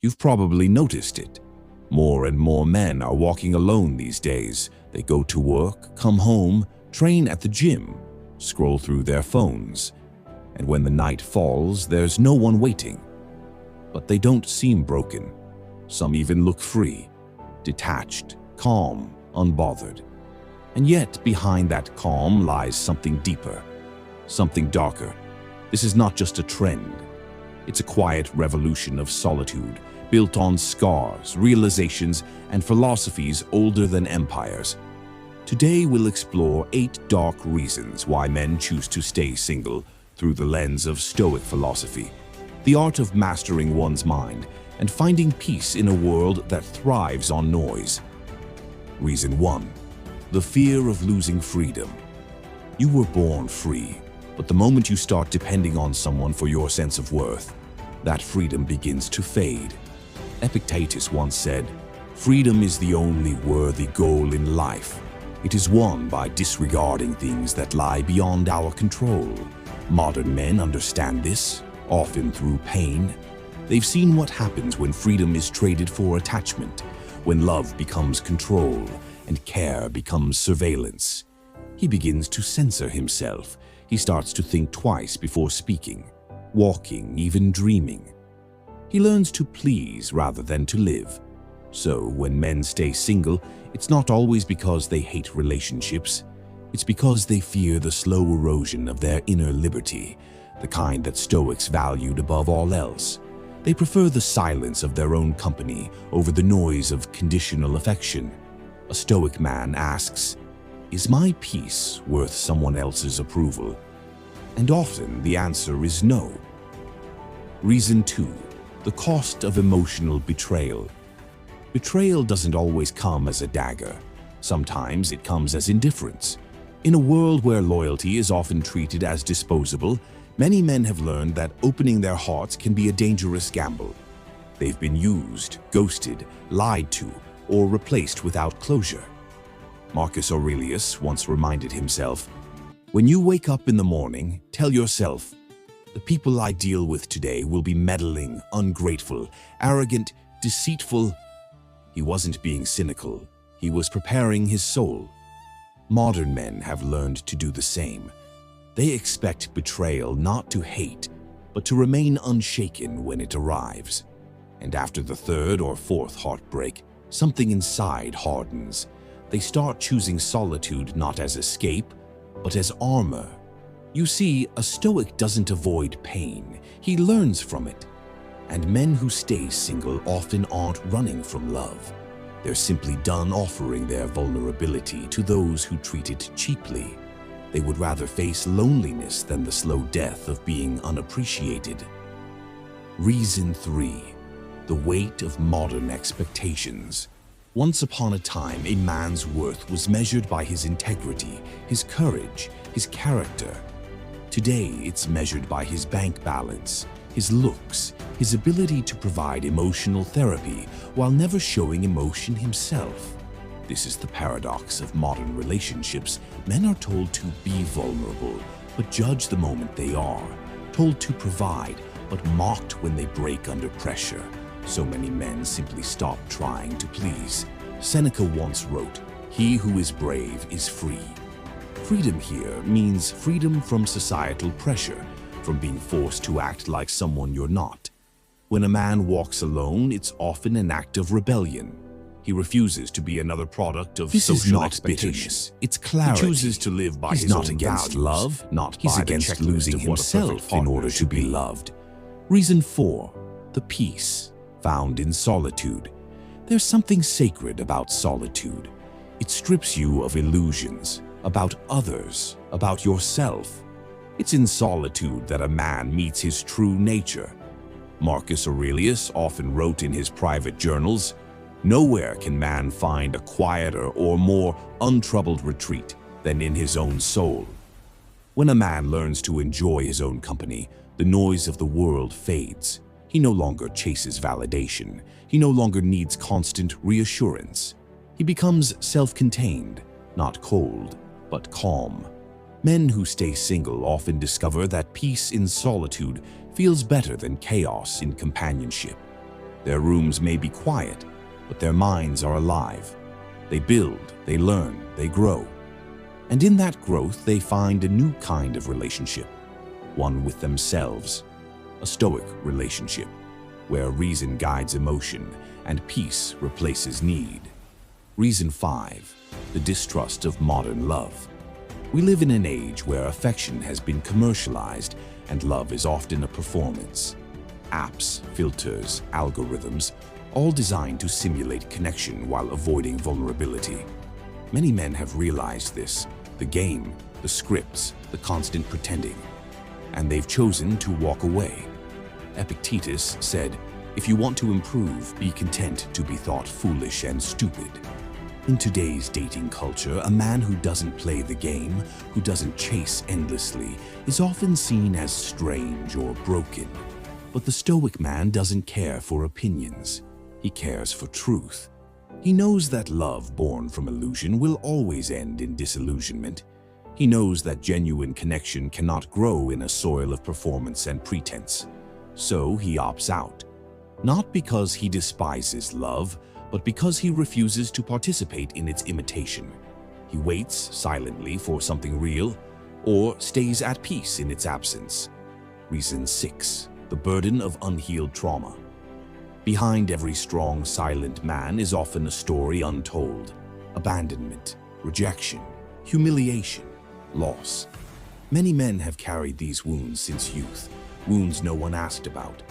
You've probably noticed it. More and more men are walking alone these days. They go to work, come home, train at the gym, scroll through their phones. And when the night falls, there's no one waiting. But they don't seem broken. Some even look free, detached, calm, unbothered. And yet, behind that calm lies something deeper, something darker. This is not just a trend. It's a quiet revolution of solitude, built on scars, realizations, and philosophies older than empires. Today, we'll explore 8 dark reasons why men choose to stay single through the lens of Stoic philosophy, the art of mastering one's mind and finding peace in a world that thrives on noise. Reason 1. The fear of losing freedom. You were born free, but the moment you start depending on someone for your sense of worth, that freedom begins to fade. Epictetus once said, "Freedom is the only worthy goal in life. It is won by disregarding things that lie beyond our control." Modern men understand this, often through pain. They've seen what happens when freedom is traded for attachment, when love becomes control and care becomes surveillance. He begins to censor himself. He starts to think twice before speaking, walking, even dreaming. He learns to please rather than to live. So when men stay single, it's not always because they hate relationships. It's because they fear the slow erosion of their inner liberty, the kind that Stoics valued above all else. They prefer the silence of their own company over the noise of conditional affection. A Stoic man asks, "Is my peace worth someone else's approval?" And often the answer is no. Reason 2. The cost of emotional betrayal. Betrayal doesn't always come as a dagger. Sometimes it comes as indifference. In a world where loyalty is often treated as disposable, many men have learned that opening their hearts can be a dangerous gamble. They've been used, ghosted, lied to, or replaced without closure. Marcus Aurelius once reminded himself, "When you wake up in the morning, tell yourself, the people I deal with today will be meddling, ungrateful, arrogant, deceitful." He wasn't being cynical. He was preparing his soul. Modern men have learned to do the same. They expect betrayal not to hate, but to remain unshaken when it arrives. And after the 3rd or 4th heartbreak, something inside hardens. They start choosing solitude not as escape, but as armor. You see, a Stoic doesn't avoid pain. He learns from it. And men who stay single often aren't running from love. They're simply done offering their vulnerability to those who treat it cheaply. They would rather face loneliness than the slow death of being unappreciated. Reason 3. The weight of modern expectations. Once upon a time, a man's worth was measured by his integrity, his courage, his character. Today, it's measured by his bank balance, his looks, his ability to provide emotional therapy while never showing emotion himself. This is the paradox of modern relationships. Men are told to be vulnerable, but judge the moment they are. Told to provide, but mocked when they break under pressure. So many men simply stop trying to please. Seneca once wrote, "He who is brave is free." Freedom here means freedom from societal pressure, from being forced to act like someone you're not. When a man walks alone, it's often an act of rebellion. He refuses to be another product of social expectations. It's clarity. He chooses to live by He's his not own against values, love, He's by the against checklist losing of what a himself perfect in partner order to should be be. loved. Reason 4. The peace found in solitude. There's something sacred about solitude. It strips you of illusions, about others, about yourself. It's in solitude that a man meets his true nature. Marcus Aurelius often wrote in his private journals, "Nowhere can man find a quieter or more untroubled retreat than in his own soul." When a man learns to enjoy his own company, the noise of the world fades. He no longer chases validation. He no longer needs constant reassurance. He becomes self-contained, not cold, but calm. Men who stay single often discover that peace in solitude feels better than chaos in companionship. Their rooms may be quiet, but their minds are alive. They build, they learn, they grow. And in that growth, they find a new kind of relationship, one with themselves, a Stoic relationship, where reason guides emotion and peace replaces need. Reason 5, the distrust of modern love. We live in an age where affection has been commercialized and love is often a performance. Apps, filters, algorithms, all designed to simulate connection while avoiding vulnerability. Many men have realized this, the game, the scripts, the constant pretending, and they've chosen to walk away. Epictetus said, "If you want to improve, be content to be thought foolish and stupid." In today's dating culture, a man who doesn't play the game, who doesn't chase endlessly, is often seen as strange or broken. But the Stoic man doesn't care for opinions. He cares for truth. He knows that love born from illusion will always end in disillusionment. He knows that genuine connection cannot grow in a soil of performance and pretense. So he opts out. Not because he despises love, but because he refuses to participate in its imitation. He waits silently for something real, or stays at peace in its absence. Reason 6, the burden of unhealed trauma. Behind every strong, silent man is often a story untold. Abandonment, rejection, humiliation, loss. Many men have carried these wounds since youth, wounds no one asked about.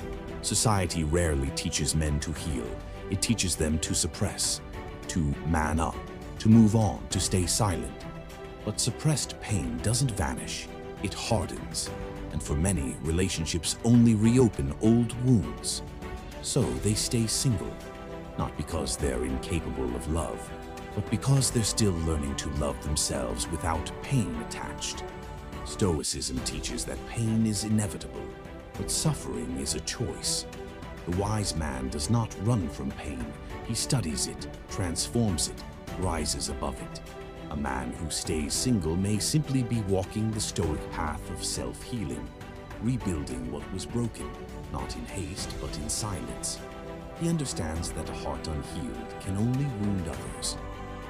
Society rarely teaches men to heal. It teaches them to suppress, to man up, to move on, to stay silent. But suppressed pain doesn't vanish, it hardens. And for many, relationships only reopen old wounds. So they stay single, not because they're incapable of love, but because they're still learning to love themselves without pain attached. Stoicism teaches that pain is inevitable, but suffering is a choice. The wise man does not run from pain. He studies it, transforms it, rises above it. A man who stays single may simply be walking the Stoic path of self-healing, rebuilding what was broken, not in haste but in silence. He understands that a heart unhealed can only wound others,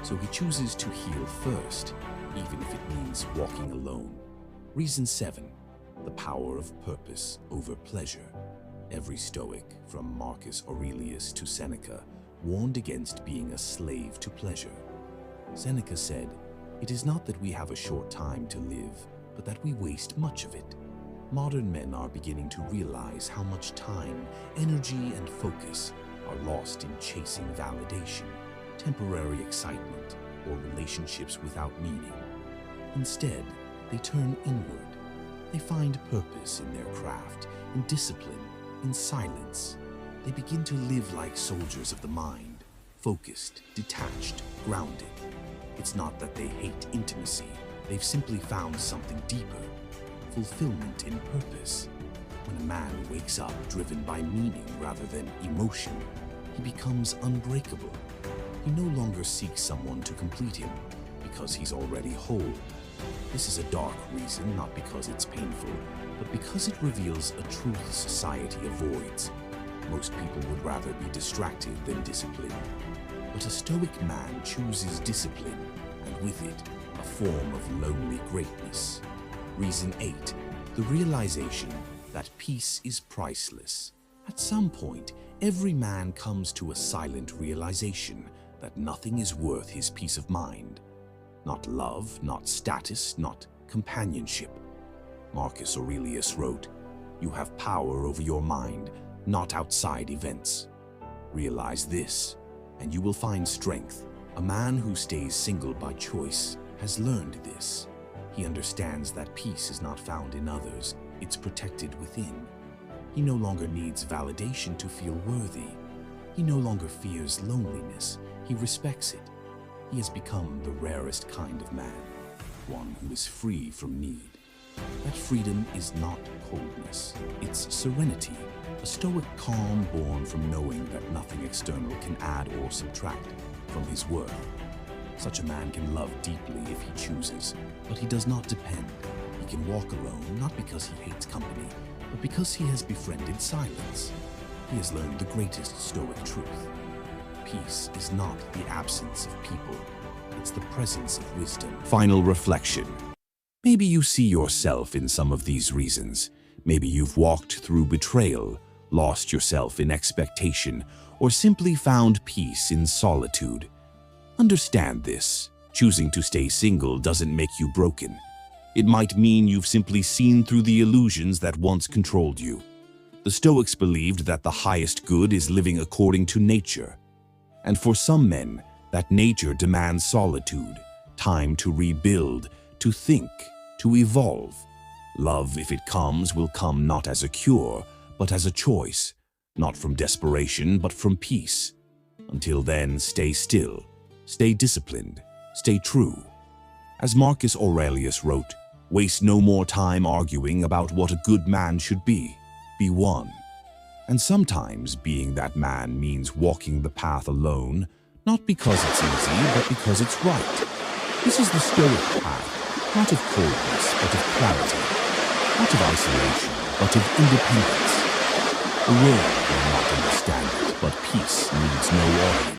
so he chooses to heal first, even if it means walking alone. Reason 7, the power of purpose over pleasure. Every Stoic, from Marcus Aurelius to Seneca, warned against being a slave to pleasure. Seneca said, "It is not that we have a short time to live, but that we waste much of it." Modern men are beginning to realize how much time, energy, and focus are lost in chasing validation, temporary excitement, or relationships without meaning. Instead, they turn inward. They find purpose in their craft, in discipline, in silence. They begin to live like soldiers of the mind, focused, detached, grounded. It's not that they hate intimacy. They've simply found something deeper, fulfillment in purpose. When a man wakes up driven by meaning rather than emotion, he becomes unbreakable. He no longer seeks someone to complete him because he's already whole. This is a dark reason, not because it's painful, but because it reveals a truth society avoids. Most people would rather be distracted than disciplined. But a Stoic man chooses discipline, and with it, a form of lonely greatness. Reason 8, the realization that peace is priceless. At some point, every man comes to a silent realization that nothing is worth his peace of mind. Not love, not status, not companionship. Marcus Aurelius wrote, "You have power over your mind, not outside events." Realize this, and you will find strength. A man who stays single by choice has learned this. He understands that peace is not found in others, it's protected within. He no longer needs validation to feel worthy. He no longer fears loneliness, he respects it. He has become the rarest kind of man, one who is free from need. That freedom is not coldness, it's serenity, a Stoic calm born from knowing that nothing external can add or subtract from his worth. Such a man can love deeply if he chooses, but he does not depend. He can walk alone, not because he hates company, but because he has befriended silence. he has learned the greatest Stoic truth. Peace is not the absence of people, it's the presence of wisdom. Final reflection. Maybe you see yourself in some of these reasons. Maybe you've walked through betrayal, lost yourself in expectation, or simply found peace in solitude. Understand this. Choosing to stay single doesn't make you broken. It might mean you've simply seen through the illusions that once controlled you. The Stoics believed that the highest good is living according to nature. And for some men, that nature demands solitude, time to rebuild, to think, to evolve. Love, if it comes, will come not as a cure, but as a choice, not from desperation, but from peace. Until then, stay still, stay disciplined, stay true. As Marcus Aurelius wrote, waste no more time arguing about what a good man should be. Be one. And sometimes being that man means walking the path alone, not because it's easy, but because it's right. This is the Stoic path, not of coldness, but of clarity, not of isolation, but of independence. The world will not understand it, but peace needs no audience.